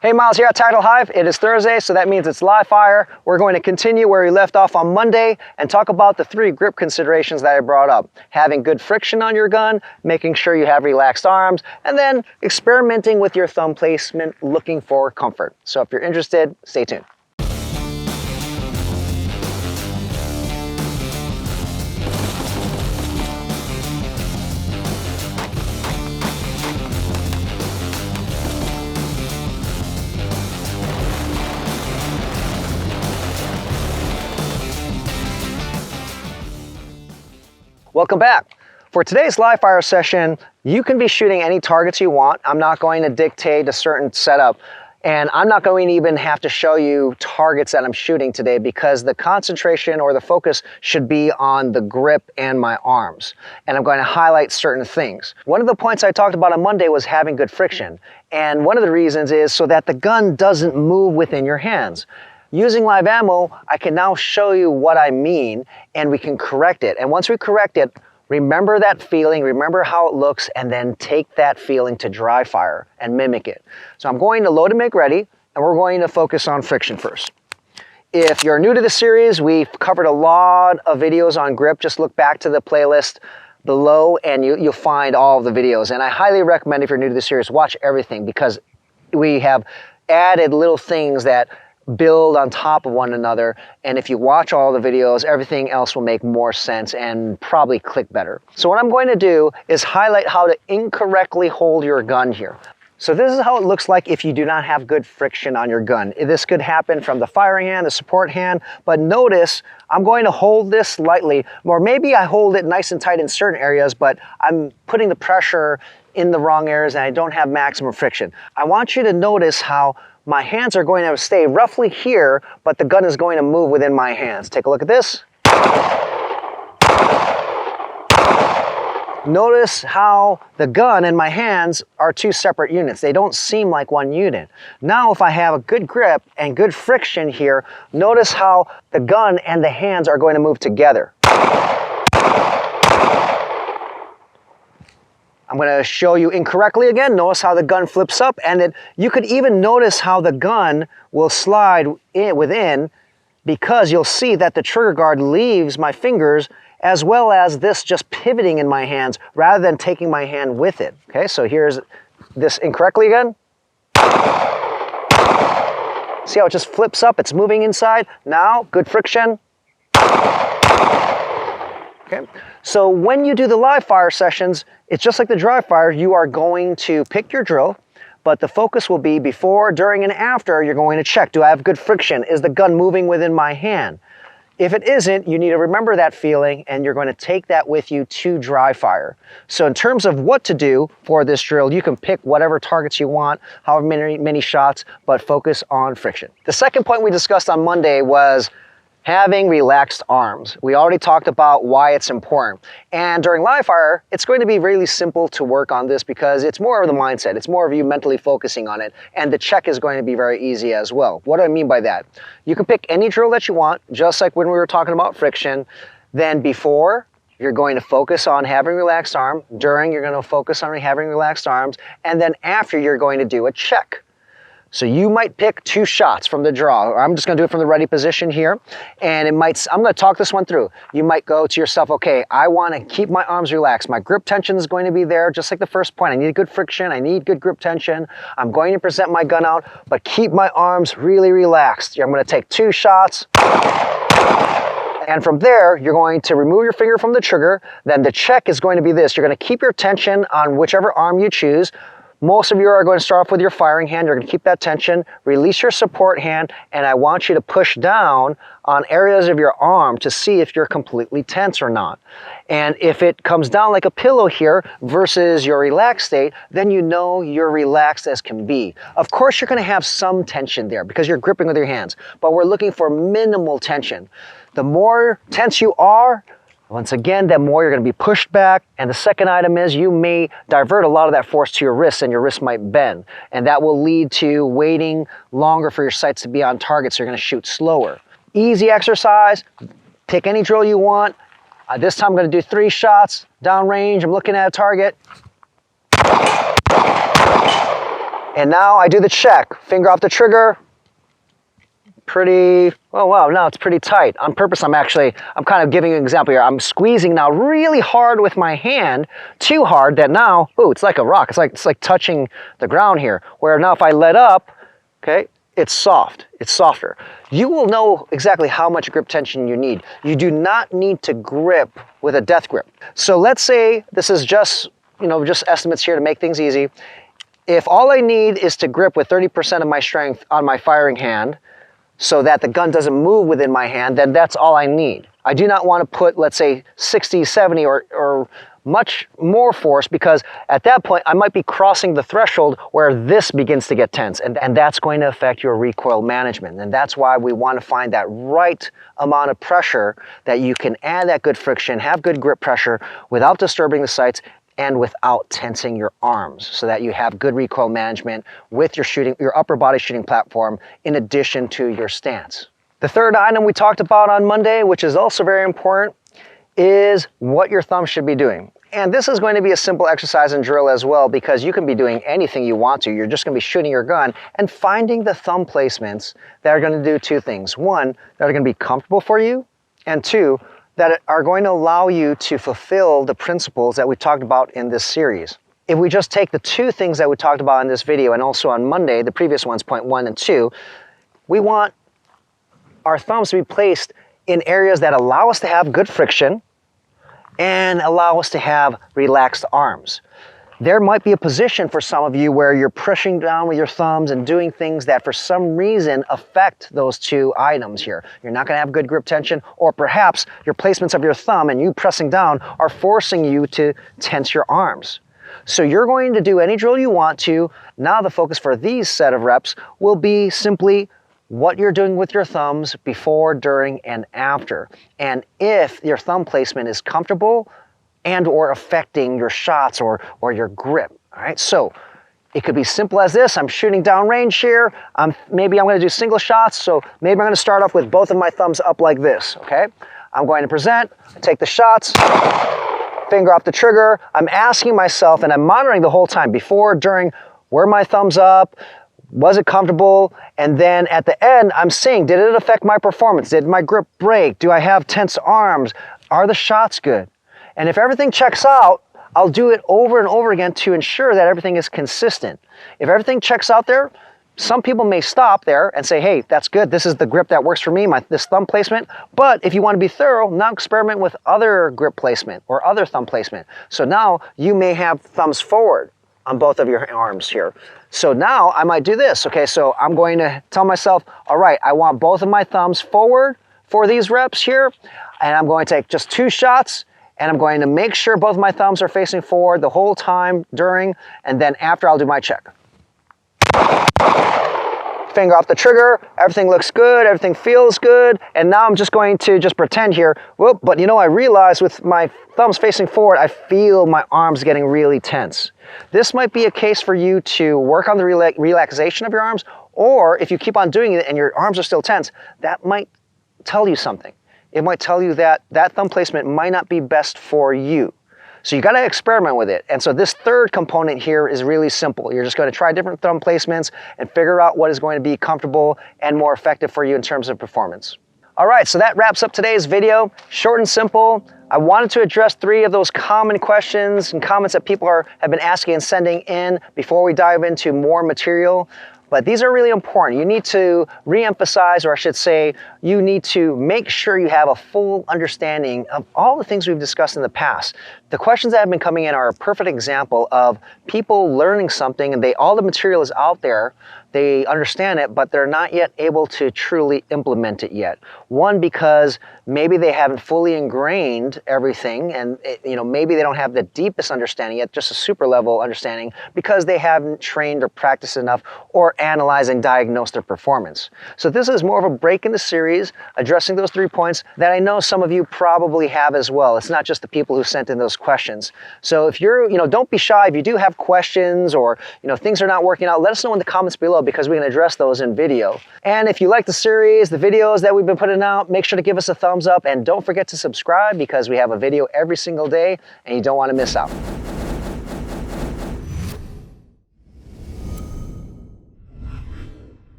Hey, Myles here at Tactical Hyve. It is Thursday, so that means it's live fire. We're going to continue where we left off on Monday and talk about the 3 grip considerations that I brought up. Having good friction on your gun, making sure you have relaxed arms, and then experimenting with your thumb placement, looking for comfort. So if you're interested, stay tuned. Welcome back. For today's live fire session, you can be shooting any targets you want. I'm not going to dictate a certain setup, and I'm not going to even have to show you targets that I'm shooting today because the concentration or the focus should be on the grip and my arms. And I'm going to highlight certain things. One of the points I talked about on Monday was having good friction. And one of the reasons is so that the gun doesn't move within your hands. Using live ammo, I can now show you what I mean, and we can correct it. And once we correct it, remember that feeling, remember how it looks, and then take that feeling to dry fire and mimic it. So I'm going to load and make ready, and we're going to focus on friction first. If you're new to the series, we've covered a lot of videos on grip. Just look back to the playlist below, and you'll find all of the videos. And I highly recommend, if you're new to the series, watch everything, because we have added little things that build on top of one another, and if you watch all the videos, everything else will make more sense and probably click better. So what I'm going to do is highlight how to incorrectly hold your gun here. So this is how it looks like if you do not have good friction on your gun. This could happen from the firing hand, the support hand, but notice I'm going to hold this lightly, or maybe I hold it nice and tight in certain areas, but I'm putting the pressure in the wrong areas and I don't have maximum friction. I want you to notice how my hands are going to stay roughly here, but the gun is going to move within my hands. Take a look at this. Notice how the gun and my hands are 2 separate units. They don't seem like one unit. Now, if I have a good grip and good friction here, notice how the gun and the hands are going to move together. I'm going to show you incorrectly again. Notice how the gun flips up, and then you could even notice how the gun will slide within, because you'll see that the trigger guard leaves my fingers, as well as this just pivoting in my hands rather than taking my hand with it. Okay, so here's this incorrectly again. See how it just flips up? It's moving inside. Now, good friction. Okay. So when you do the live fire sessions, it's just like the dry fire. You are going to pick your drill, but the focus will be before, during, and after. You're going to check, do I have good friction? Is the gun moving within my hand? If it isn't, you need to remember that feeling, and you're going to take that with you to dry fire. So in terms of what to do for this drill, you can pick whatever targets you want, however many shots, but focus on friction. The second point we discussed on Monday was having relaxed arms. We already talked about why it's important. And during live fire, it's going to be really simple to work on this because it's more of the mindset. It's more of you mentally focusing on it. And the check is going to be very easy as well. What do I mean by that? You can pick any drill that you want, just like when we were talking about friction. Then before, you're going to focus on having relaxed arm. During, you're going to focus on having relaxed arms. And then after, you're going to do a check. So you might pick 2 shots from the draw. I'm just going to do it from the ready position here. And I'm going to talk this one through. You might go to yourself, okay, I want to keep my arms relaxed. My grip tension is going to be there, just like the first point. I need good friction. I need good grip tension. I'm going to present my gun out, but keep my arms really relaxed. I'm going to take 2 shots. And from there, you're going to remove your finger from the trigger. Then the check is going to be this. You're going to keep your tension on whichever arm you choose. Most of you are going to start off with your firing hand. You're going to keep that tension, release your support hand, and I want you to push down on areas of your arm to see if you're completely tense or not. And if it comes down like a pillow here versus your relaxed state, then you know you're relaxed as can be. Of course, you're going to have some tension there because you're gripping with your hands, but we're looking for minimal tension. The more tense you are, once again, the more you're going to be pushed back. And the second item is you may divert a lot of that force to your wrists, and your wrist might bend. And that will lead to waiting longer for your sights to be on target, so you're going to shoot slower. Easy exercise. Pick any drill you want. This time I'm going to do 3 shots downrange. I'm looking at a target. And now I do the check. Finger off the trigger. Pretty, oh wow, now it's pretty tight. On purpose, I'm kind of giving you an example here. I'm squeezing now really hard with my hand, too hard that now, ooh, it's like a rock. It's like touching the ground here. Where now if I let up, okay, it's soft, it's softer. You will know exactly how much grip tension you need. You do not need to grip with a death grip. So let's say this is just, just estimates here to make things easy. If all I need is to grip with 30% of my strength on my firing hand, so that the gun doesn't move within my hand, then that's all I need. I do not want to put, let's say, 60, 70 or much more force, because at that point I might be crossing the threshold where this begins to get tense, and that's going to affect your recoil management. And that's why we want to find that right amount of pressure that you can add that good friction, have good grip pressure without disturbing the sights and without tensing your arms, so that you have good recoil management with your upper body shooting platform in addition to your stance. The third item we talked about on Monday, which is also very important, is what your thumb should be doing. And this is going to be a simple exercise and drill as well, because you can be doing anything you want to. You're just going to be shooting your gun and finding the thumb placements that are going to do two things. One, that are going to be comfortable for you, and two, that are going to allow you to fulfill the principles that we talked about in this series. If we just take the two things that we talked about in this video and also on Monday, the previous ones, point 1 and 2, we want our thumbs to be placed in areas that allow us to have good friction and allow us to have relaxed arms. There might be a position for some of you where you're pushing down with your thumbs and doing things that for some reason affect those two items here. You're not going to have good grip tension, or perhaps your placements of your thumb and you pressing down are forcing you to tense your arms. So you're going to do any drill you want to. Now the focus for these set of reps will be simply what you're doing with your thumbs before, during, and after. And if your thumb placement is comfortable and or affecting your shots or your grip. All right, so it could be simple as this. I'm shooting downrange here. Maybe I'm going to do single shots, so maybe I'm going to start off with both of my thumbs up like this, okay? I'm going to present, take the shots, finger off the trigger. I'm asking myself, and I'm monitoring the whole time, before, during, were my thumbs up? Was it comfortable? And then at the end, I'm seeing, did it affect my performance? Did my grip break? Do I have tense arms? Are the shots good? And if everything checks out, I'll do it over and over again to ensure that everything is consistent. If everything checks out there, some people may stop there and say, hey, that's good. This is the grip that works for me, this thumb placement. But if you want to be thorough, now experiment with other grip placement or other thumb placement. So now you may have thumbs forward on both of your arms here. So now I might do this. Okay, so I'm going to tell myself, all right, I want both of my thumbs forward for these reps here. And I'm going to take just 2 shots. And I'm going to make sure both of my thumbs are facing forward the whole time, during, and then after I'll do my check. Finger off the trigger, everything looks good, everything feels good, and now I'm just going to pretend here, whoop, but I realize with my thumbs facing forward, I feel my arms getting really tense. This might be a case for you to work on the relaxation of your arms, or if you keep on doing it and your arms are still tense, that might tell you something. It might tell you that that thumb placement might not be best for you. So you got to experiment with it. And so this third component here is really simple. You're just going to try different thumb placements and figure out what is going to be comfortable and more effective for you in terms of performance. All right, so that wraps up today's video. Short and simple. I wanted to address 3 of those common questions and comments that people have been asking and sending in before we dive into more material. But these are really important. You need to re-emphasize, or I should say, you need to make sure you have a full understanding of all the things we've discussed in the past. The questions that have been coming in are a perfect example of people learning something and all the material is out there, they understand it, but they're not yet able to truly implement it yet. One, because maybe they haven't fully ingrained everything, and maybe they don't have the deepest understanding yet, just a super level understanding, because they haven't trained or practiced enough or analyzed and diagnosed their performance. So this is more of a break in the series, addressing those 3 points that I know some of you probably have as well. It's not just the people who sent in those questions. So if you're, don't be shy. If you do have questions or, things are not working out, let us know in the comments below, because we can address those in video. And if you like the series, the videos that we've been putting out, make sure to give us a thumbs up, and don't forget to subscribe, because we have a video every single day and you don't want to miss out.